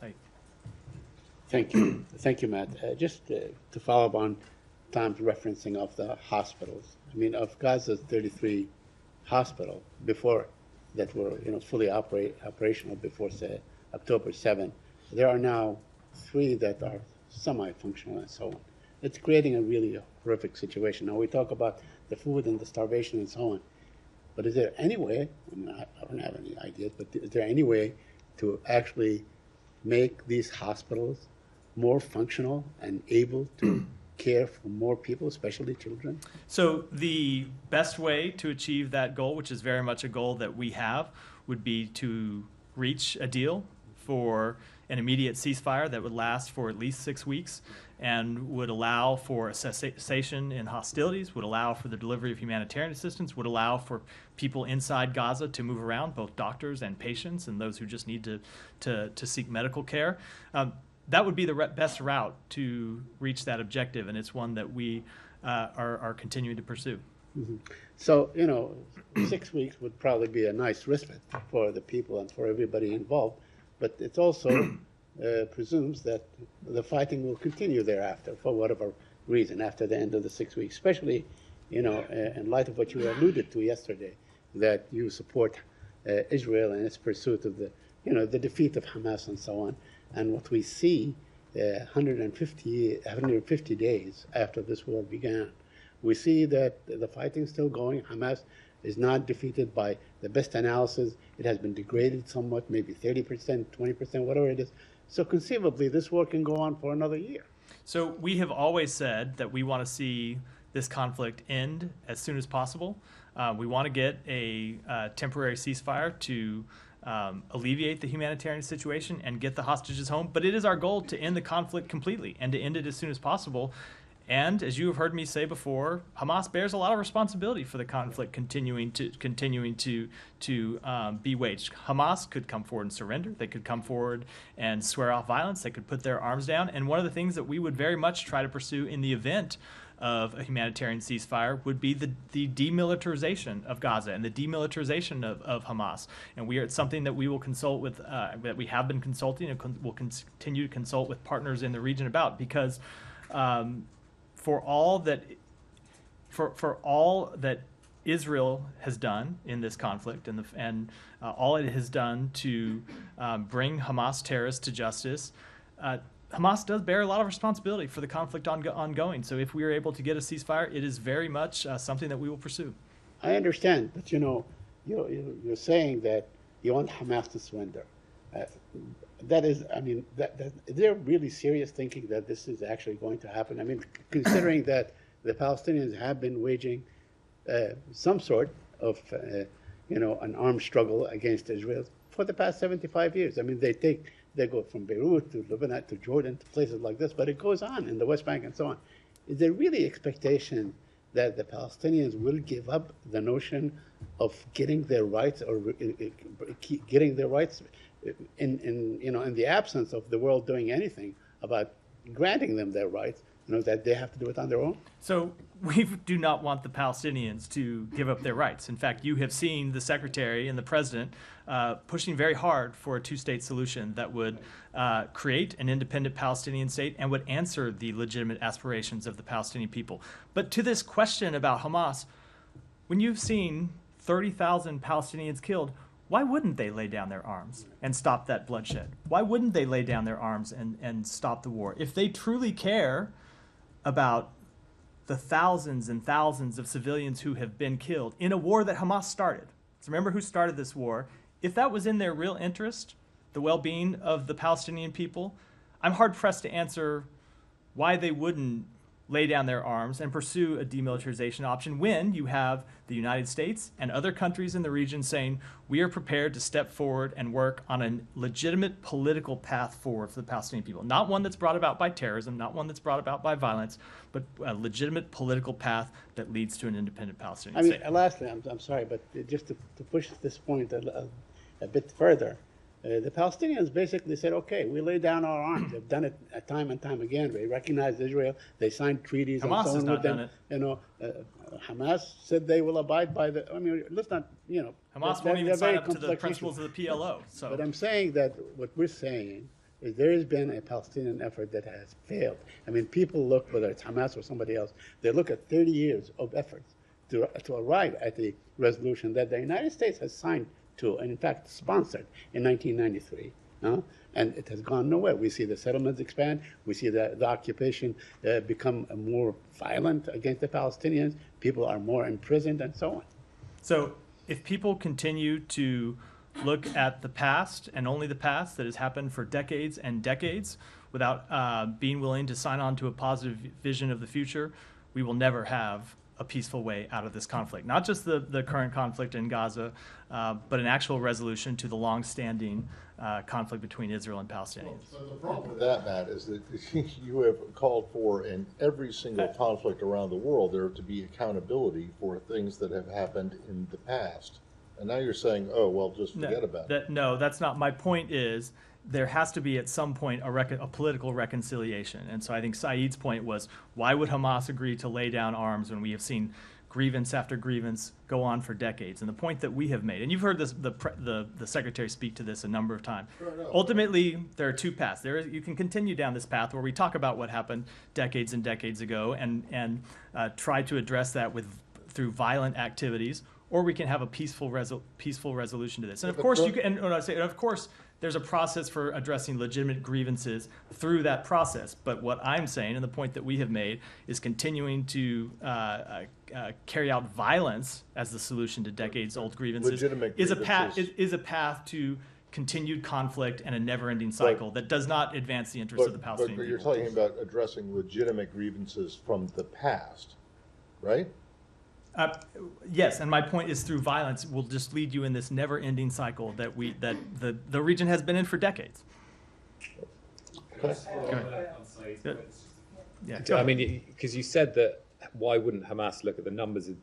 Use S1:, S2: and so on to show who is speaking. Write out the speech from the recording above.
S1: site.
S2: Thank you. Thank you, Matt. Just to follow up on Tom's referencing of the hospitals. I mean, of Gaza's 33 hospitals before that were fully operational before, say, October 7, there are now 3 that are semi-functional and so on. It's creating a really horrific situation. Now we talk about the food and the starvation and so on, but is there any way, I don't have any ideas, but is there any way to actually make these hospitals more functional and able to care for more people, especially children?
S1: So the best way to achieve that goal, which is very much a goal that we have, would be to reach a deal for an immediate ceasefire that would last for at least 6 weeks and would allow for a cessation in hostilities, would allow for the delivery of humanitarian assistance, would allow for people inside Gaza to move around, both doctors and patients and those who just need to seek medical care. That would be the best route to reach that objective, and it's one that we are continuing to pursue.
S2: Mm-hmm. So, 6 weeks would probably be a nice respite for the people and for everybody involved, but it also presumes that the fighting will continue thereafter for whatever reason after the end of the 6 weeks, especially, in light of what you alluded to yesterday, that you support Israel in its pursuit of the defeat of Hamas and so on. And what we see 150 days after this war began, we see that the fighting is still going. Hamas is not defeated by the best analysis. It has been degraded somewhat, maybe 30%, 20%, whatever it is. So conceivably, this war can go on for another year.
S1: So we have always said that we want to see this conflict end as soon as possible. We want to get a temporary ceasefire to alleviate the humanitarian situation and get the hostages home. But it is our goal to end the conflict completely and to end it as soon as possible. And as you have heard me say before, Hamas bears a lot of responsibility for the conflict continuing to be waged. Hamas could come forward and surrender. They could come forward and swear off violence. They could put their arms down. And one of the things that we would very much try to pursue in the event of a humanitarian ceasefire would be the demilitarization of Gaza and the demilitarization of Hamas. And it's something that we will consult with, that we have been consulting and will continue to consult with partners in the region about, because for all that Israel has done in this conflict and all it has done to bring Hamas terrorists to justice, Hamas does bear a lot of responsibility for the conflict ongoing. So if we are able to get a ceasefire, it is very much something that we will pursue.
S2: I understand, but you're saying that you want Hamas to surrender. That is, they're really serious thinking that this is actually going to happen. I mean, considering that the Palestinians have been waging some sort of, an armed struggle against Israel for the past 75 years. I mean, they go from Beirut to Lebanon to Jordan to places like this, but it goes on in the West Bank and so on. Is there really expectation that the Palestinians will give up the notion of getting their rights or getting their rights in the absence of the world doing anything about granting them their rights, that they have to do it on their own?
S1: So we do not want the Palestinians to give up their rights. In fact, you have seen the Secretary and the President pushing very hard for a two-state solution that would create an independent Palestinian state and would answer the legitimate aspirations of the Palestinian people. But to this question about Hamas, when you've seen 30,000 Palestinians killed, why wouldn't they lay down their arms and stop that bloodshed? Why wouldn't they lay down their arms and stop the war? If they truly care about the thousands and thousands of civilians who have been killed in a war that Hamas started. So remember who started this war. If that was in their real interest, the well-being of the Palestinian people, I'm hard-pressed to answer why they wouldn't lay down their arms and pursue a demilitarization option when you have the United States and other countries in the region saying we are prepared to step forward and work on a legitimate political path forward for the Palestinian people. Not one that's brought about by terrorism, not one that's brought about by violence, but a legitimate political path that leads to an independent Palestinian state.
S2: Lastly, I'm sorry, but just to push this point a bit further, the Palestinians basically said, okay, we lay down our arms. They've done it time and time again. They recognized Israel. They signed treaties
S1: Hamas
S2: and so on
S1: has not
S2: with them.
S1: done it.
S2: Hamas said they will abide by let's not,
S1: Hamas won't even sign up to the principles of the PLO. So.
S2: But I'm saying that what we're saying is there has been a Palestinian effort that has failed. I mean, people look, whether it's Hamas or somebody else, they look at 30 years of efforts to arrive at the resolution that the United States has signed to, and in fact sponsored in 1993. And it has gone nowhere. We see the settlements expand. We see the occupation become more violent against the Palestinians. People are more imprisoned and so on.
S1: So if people continue to look at the past and only the past that has happened for decades and decades without being willing to sign on to a positive vision of the future, we will never have a peaceful way out of this conflict. Not just the current conflict in Gaza, but an actual resolution to the long-standing conflict between Israel and Palestinians.
S3: So the problem with that, Matt, is that you have called for in every single conflict around the world there to be accountability for things that have happened in the past. And now you're saying, oh, well, just forget about it.
S1: No, that's not. My point is there has to be at some point a political reconciliation. And so I think Saeed's point was, why would Hamas agree to lay down arms when we have seen grievance after grievance go on for decades? And the point that we have made, and you've heard this, the Secretary speak to this a number of times. Ultimately, there are two paths. You can continue down this path where we talk about what happened decades and decades ago and try to address that through violent activities, or we can have a peaceful resolution to this. And of course, of course, there's a process for addressing legitimate grievances through that process. But what I'm saying, and the point that we have made, is continuing to carry out violence as the solution to decades-old grievances is a path to continued conflict and a never-ending cycle that does not advance the interests of the Palestinian
S3: people. But you're talking about addressing legitimate grievances from the past, right?
S1: Yes, and my point is through violence will just lead you in this never-ending cycle that the region has been in for decades.
S4: I mean, because you said that why wouldn't Hamas look at the numbers of